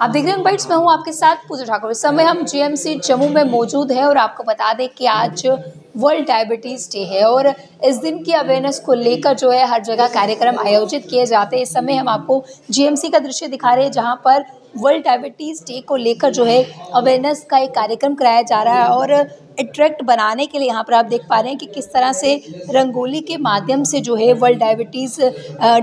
आप देख रहे हैं बाइट्स में हूँ आपके साथ पूजा ठाकुर। इस समय हम जीएमसी जम्मू में मौजूद हैं और आपको बता दें कि आज वर्ल्ड डायबिटीज़ डे है और इस दिन की अवेयरनेस को लेकर जो है हर जगह कार्यक्रम आयोजित किए जाते हैं। इस समय हम आपको जीएमसी का दृश्य दिखा रहे हैं जहाँ पर वर्ल्ड डायबिटीज़ डे को लेकर जो है अवेयरनेस का एक कार्यक्रम कराया जा रहा है और अट्रैक्ट बनाने के लिए यहाँ पर आप देख पा रहे हैं कि किस तरह से रंगोली के माध्यम से जो है वर्ल्ड डायबिटीज़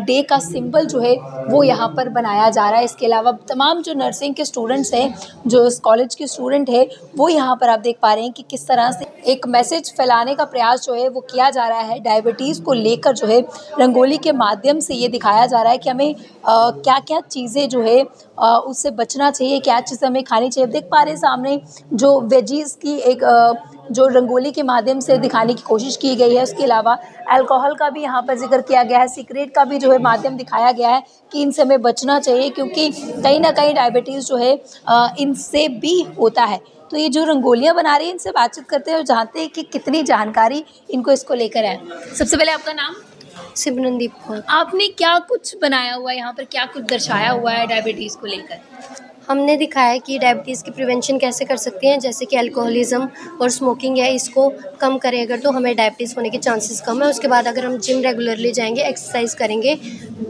डे का सिंबल जो है वो यहाँ पर बनाया जा रहा है। इसके अलावा तमाम जो नर्सिंग के स्टूडेंट्स हैं, जो इस कॉलेज के स्टूडेंट हैं, वो यहाँ पर आप देख पा रहे हैं कि किस तरह से एक मैसेज फैलाने का प्रयास जो है वो किया जा रहा है। डायबिटीज़ को लेकर जो है रंगोली के माध्यम से ये दिखाया जा रहा है कि हमें क्या क्या चीज़ें जो है उससे बचना चाहिए, क्या चीज़ें हमें खानी चाहिए। देख पा रहे हैं सामने जो वेजीज़ की एक जो रंगोली के माध्यम से दिखाने की कोशिश की गई है। उसके अलावा अल्कोहल का भी यहाँ पर जिक्र किया गया है, सिगरेट का भी जो है माध्यम दिखाया गया है कि इनसे हमें बचना चाहिए क्योंकि कहीं ना कहीं डायबिटीज़ जो है इनसे भी होता है। तो ये जो रंगोलियाँ बना रही हैं इनसे बातचीत करते हैं और जानते हैं कि कितनी जानकारी इनको इसको लेकर है। सबसे पहले आपका नाम? सिमरनदीप कौर। आपने क्या कुछ बनाया हुआ है यहाँ पर, क्या कुछ दर्शाया हुआ है डायबिटीज़ को लेकर? हमने दिखाया है कि डायबिटीज़ की प्रिवेंशन कैसे कर सकते हैं, जैसे कि अल्कोहलिज्म और स्मोकिंग है, इसको कम करें अगर तो हमें डायबिटीज़ होने के चांसेस कम है। उसके बाद अगर हम जिम रेगुलरली जाएंगे, एक्सरसाइज करेंगे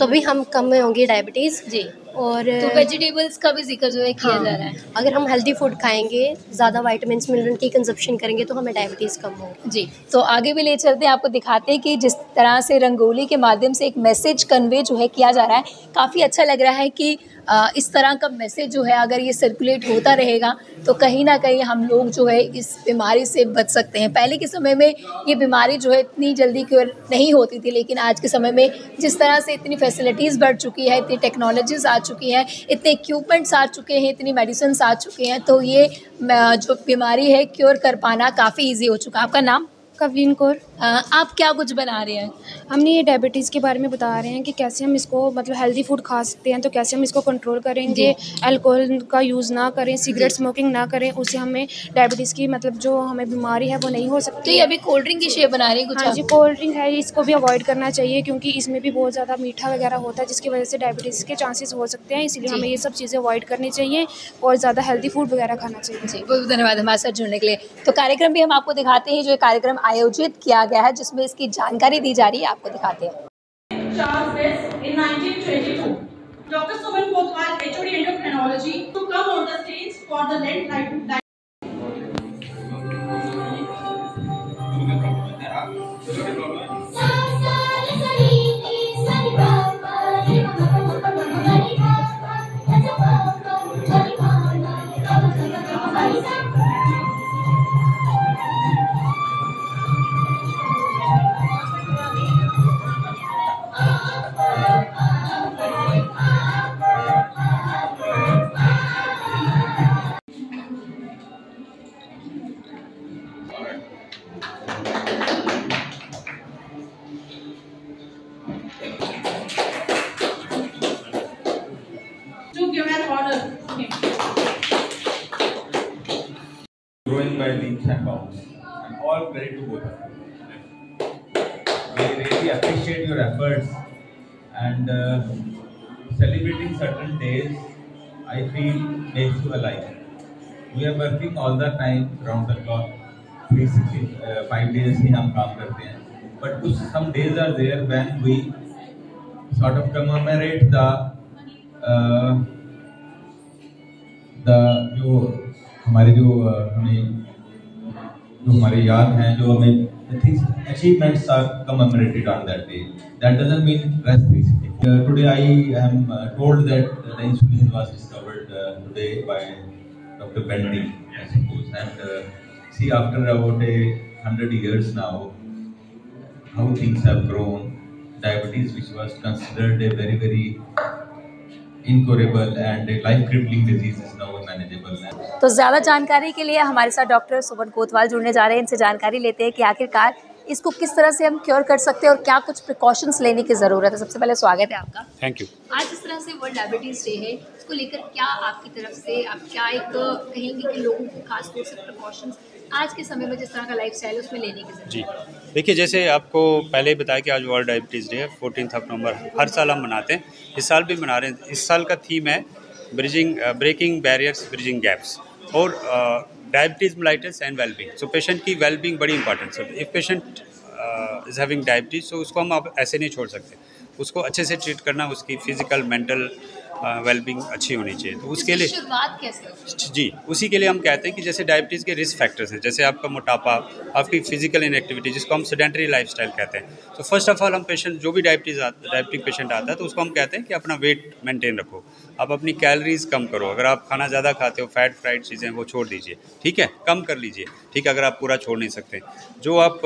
तो भी हम कम में होंगी डायबिटीज़ जी। और तो वेजिटेबल्स का भी जिक्र जो है किया जा रहा है। अगर हम हेल्दी फूड खाएंगे, ज़्यादा वाइटामिन मिनरल की कंजप्शन करेंगे तो हमें डायबिटीज़ कम होगी। जी, तो आगे भी ले चलते हैं, आपको दिखाते हैं कि जिस तरह से रंगोली के माध्यम से एक मैसेज कन्वे जो है किया जा रहा है, काफ़ी अच्छा लग रहा है कि इस तरह का मैसेज जो है अगर ये सर्कुलेट होता रहेगा तो कहीं ना कहीं हम लोग जो है इस बीमारी से बच सकते हैं। पहले के समय में ये बीमारी जो है इतनी जल्दी क्योर नहीं होती थी, लेकिन आज के समय में जिस तरह से इतनी फैसिलिटीज़ बढ़ चुकी है, इतनी टेक्नोलॉजीज़ आ चुकी हैं, इतने इक्विपमेंट्स आ चुके हैं, इतनी मेडिसिन्स आ चुके हैं, तो ये जो बीमारी है क्योर कर पाना काफ़ी ईजी हो चुका है। आपका नाम? कवलीन कौर। आप क्या कुछ बना रहे हैं? हमने ये डायबिटीज़ के बारे में बता रहे हैं कि कैसे हम इसको मतलब हेल्दी फूड खा सकते हैं, तो कैसे हम इसको कंट्रोल करेंगे, अल्कोहल का यूज़ ना करें, सिगरेट स्मोकिंग ना करें, उससे हमें डायबिटीज़ की मतलब जो हमें बीमारी है वो नहीं हो सकती। तो ये अभी कोल्ड ड्रिंक की शेप बना रही है कुछ? हाँ जी, कोल्ड ड्रिंक है, इसको भी अवॉइड करना चाहिए क्योंकि इसमें भी बहुत ज़्यादा मीठा वगैरह होता है जिसकी वजह से डायबिटीज़ के चांसेस हो सकते हैं, इसलिए हमें ये सब चीज़ें अवॉइड करनी चाहिए और ज़्यादा हेल्दी फूड वगैरह खाना चाहिए। जी, बहुत धन्यवाद हमारे साथ जुड़ने के लिए। तो कार्यक्रम भी हम आपको दिखाते हैं, जो कार्यक्रम आयोजित किया गया है जिसमें इसकी जानकारी दी जा रही है, आपको दिखाते हैं। In 1922, Dr. Suman Kotwal, HOD Endocrinology, to come on the stage for the lead light. To give an order. Okay. Growing by leaps and bounds, and all credit to both of you. We really appreciate your efforts and celebrating certain days. I feel makes you alive. We are working all the time, round the clock, 365 days ही हम काम करते हैं. But some days are there when we sort of commemorate the जो हमारे जो हमारे याद हैं, जो हमें achievements are commemorated on that day. That doesn't mean rest 365. Today I am told that the insulin was discovered today by Dr. Bendy, I suppose, and see after about 100 years now, how things have grown. Diabetes, which was considered a very, very incurable and a life-crippling disease, is now manageable. तो ज़्यादा जानकारी के लिए हमारे साथ doctor सुमन कोतवाल जुड़ने जा रहे हैं। इनसे जानकारी लेते हैं कि आखिरकार इसको किस तरह से हम क्योर कर सकते हैं और क्या कुछ प्रिकॉशंस लेने की ज़रूरत है। सबसे पहले स्वागत है आपका। Thank you. आज इस तरह से वर्ल्ड डायबिटीज़ डे है, इसको लेकर क्या आपकी तरफ से आप क्या एक कहेंगे कि लोगों को खास तौर से प्रिकॉशंस आज के समय में जिस तरह का लाइफस्टाइल है उसमें लेने की ज़रूरत है? जी, देखिए, जैसे आपको पहले ही बताया कि आज वर्ल्ड डायबिटीज़ डे है, 14 नवंबर हर साल हम मनाते हैं, इस साल भी मना रहे हैं। इस साल का थीम है ब्रेकिंग बैरियर्स, ब्रिजिंग गैप्स, और diabetes mellitus and wellbeing. So patient की वेलबींग बड़ी इंपॉर्टेंट है। If patient is having diabetes, तो उसको हम आप ऐसे नहीं छोड़ सकते, उसको अच्छे से ट्रीट करना, उसकी फिजिकल मेंटल वेलबींग अच्छी होनी चाहिए। तो उसके लिए शुरुआत कैसे होगी? जी, उसी के लिए हम कहते हैं कि जैसे डायबिटीज़ के रिस्क फैक्टर्स हैं, जैसे आपका मोटापा, आपकी फिजिकल इनएक्टिविटी, जिसको हम सेडेंटरी लाइफस्टाइल कहते हैं। तो फर्स्ट ऑफ ऑल हम पेशेंट, जो भी डायबिटिक पेशेंट आता है, तो उसको हम कहते हैं कि अपना वेट मेंटेन रखो, आप अपनी कैलोरीज कम करो। अगर आप खाना ज़्यादा खाते हो, फैट फ्राइड चीज़ें, वो छोड़ दीजिए, ठीक है, कम कर लीजिए, ठीक है, अगर आप पूरा छोड़ नहीं सकते। जो आप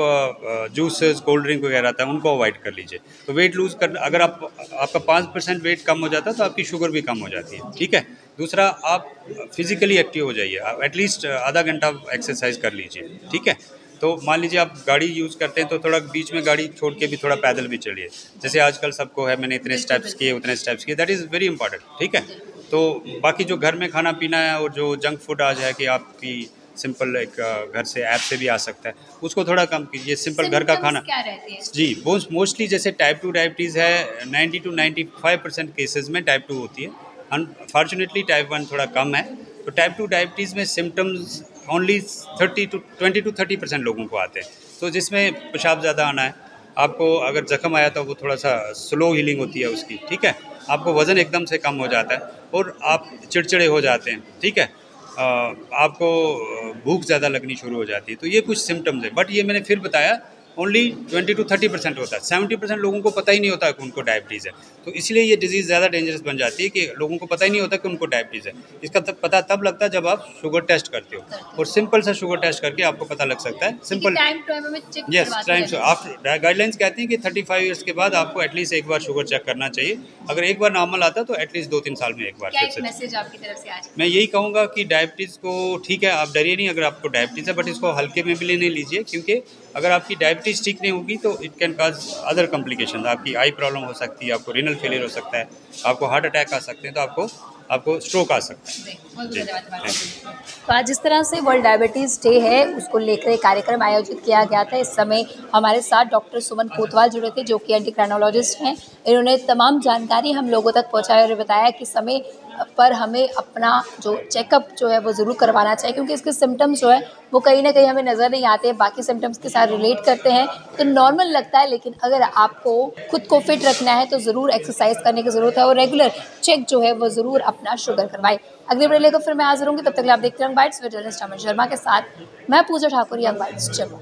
जूसेस, कोल्ड ड्रिंक वगैरह आता है, उनको अवॉइड कर लीजिए। तो वेट लूज़ कर, अगर आपका 5% वेट कम हो जाता है, तो आपकी शुगर भी कम हो जाती है, ठीक है। दूसरा, आप फिजिकली एक्टिव हो जाइए, आप एटलीस्ट आधा घंटा एक्सरसाइज कर लीजिए, ठीक है। तो मान लीजिए आप गाड़ी यूज़ करते हैं, तो थोड़ा बीच में गाड़ी छोड़ के भी थोड़ा पैदल भी चलिए, जैसे आजकल सबको है, मैंने इतने स्टेप्स किए, उतने स्टेप्स किए, दैट इज़ वेरी इंपॉर्टेंट, ठीक है। तो बाकी जो घर में खाना पीना है, और जो जंक फूड आज है कि आपकी सिंपल एक घर से ऐप से भी आ सकता है, उसको थोड़ा कम कीजिए। सिंपल घर का खाना क्या रहती है? जी, वो मोस्टली जैसे टाइप 2 डायबिटीज़ है, 90 to 95% केसेस में टाइप 2 होती है। अनफॉर्चुनेटली टाइप 1 थोड़ा कम है। तो टाइप 2 डायबिटीज़ में सिम्टम्स ओनली 20 to 30% लोगों को आते हैं। तो जिसमें पेशाब ज़्यादा आना है, आपको अगर ज़ख्म आया तो वो थोड़ा सा स्लो हीलिंग होती है उसकी, ठीक है। आपको वज़न एकदम से कम हो जाता है, और आप चिड़चिड़े हो जाते हैं, ठीक है। आपको भूख ज़्यादा लगनी शुरू हो जाती है। तो ये कुछ सिम्टम्स है, बट ये मैंने फिर बताया ओनली 20 to 30% होता है। 70% लोगों को पता ही नहीं होता कि उनको डायबिटीज़ है। तो इसलिए ये डिज़ीज़ ज़्यादा डेंजरस बन जाती है कि लोगों को पता ही नहीं होता कि उनको डायबिटीज़ है। इसका पता तब लगता है जब आप शुगर टेस्ट करते हो, और सिंपल सा शुगर टेस्ट करके आपको पता लग सकता है। सिंपल, टाइम टू टाइम हमें चेक यस, करवाते टाइम रहना आफ्टर गाइडलाइंस कहती हैं कि 35 ईयर्स के बाद आपको एटलीस्ट एक बार शुगर चेक करना चाहिए। अगर एक बार नॉर्मल आता है, तो एटलीस्ट 2-3 साल में एक बार क्या फिर एक से। मैसेज आपकी तरफ से आज? मैं यही कहूँगा कि डायबिटीज़ को, ठीक है, आप डरिए नहीं अगर आपको डायबिटीज़ है, बट इसको हल्के में भी नहीं लीजिए, क्योंकि अगर आपकी डायबिटीज़ ठीक नहीं होगी तो it can cause other complication. आपकी आई प्रॉब्लम हो सकती है, आपको रीनल फेलियर हो सकता है, आपको हार्ट अटैक आ सकते हैं, तो आपको स्ट्रोक आ सकता है। बहुत जी, धन्यवाद बात थैंक करने के लिए। तो आज जिस तरह से वर्ल्ड डायबिटीज़ डे है, उसको लेकर एक कार्यक्रम आयोजित किया गया था। इस समय हमारे साथ डॉक्टर सुमन कोतवाल जुड़े थे, जो कि एंडोक्राइनोलॉजिस्ट हैं। इन्होंने तमाम जानकारी हम लोगों तक पहुंचाई और बताया कि समय पर हमें अपना जो चेकअप जो है वो ज़रूर करवाना चाहिए, क्योंकि इसके सिम्टम्स जो है वो कहीं ना कहीं हमें नज़र नहीं आते, बाकी सिम्टम्स के साथ रिलेट करते हैं तो नॉर्मल लगता है। लेकिन अगर आपको खुद को फिट रखना है तो ज़रूर एक्सरसाइज करने की ज़रूरत है, और रेगुलर चेक जो है वो ज़रूर अपना शुगर करवाएं। अगले वीडियो लेकर फिर मैं हाजिर होंगी, तब तक आप देखते रहें बाइट्स विद जर्नलिस्ट अमन शर्मा के साथ। मैं पूजा ठाकुर, यंग बाइट्स जम्मू।